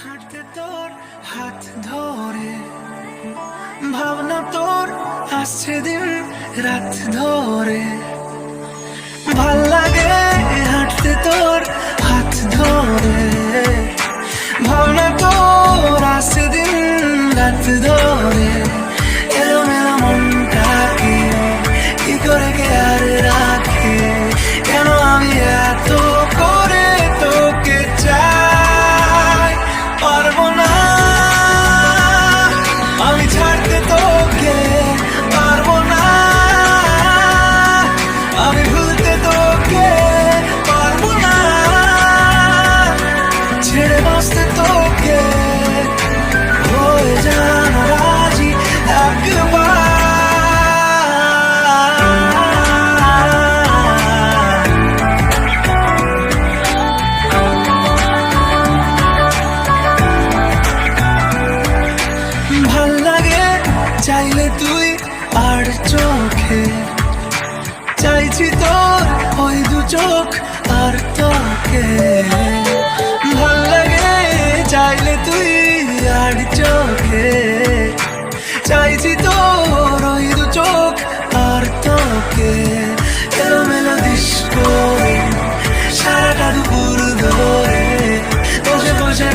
হাঁটতে তোর হাত ধরে, ভাবনা তোর আসছে দিন রাত ধরে। ভাল লাগে হাঁটতে তোর হাত ধরে, ভাবনা তোর আসছে দিন রাত ধরে। এলোমেলো মনটাকে কি করে কে আর রাখে, কেন আমি এত করে তোকে চাই। পারবো না আমি ছাড়তে তোকে, পারবো না আমি ভুলতে তোকে, পারবো না ছেড়ে বাঁচতে তোকে। হয়ে জানা রাজি একবার। ভাল লাগে চাইলে তুই আর চোখে, চাইছি তোর ওই দু চোখ আর তোকে। ভাল লাগে চাইলে তুই আর চোখে, চাইছি তোর ওই দু চোখ আর তোকে। এলোমেলো দৃশ্য সারাটা দুপুর ধরে বসে বসে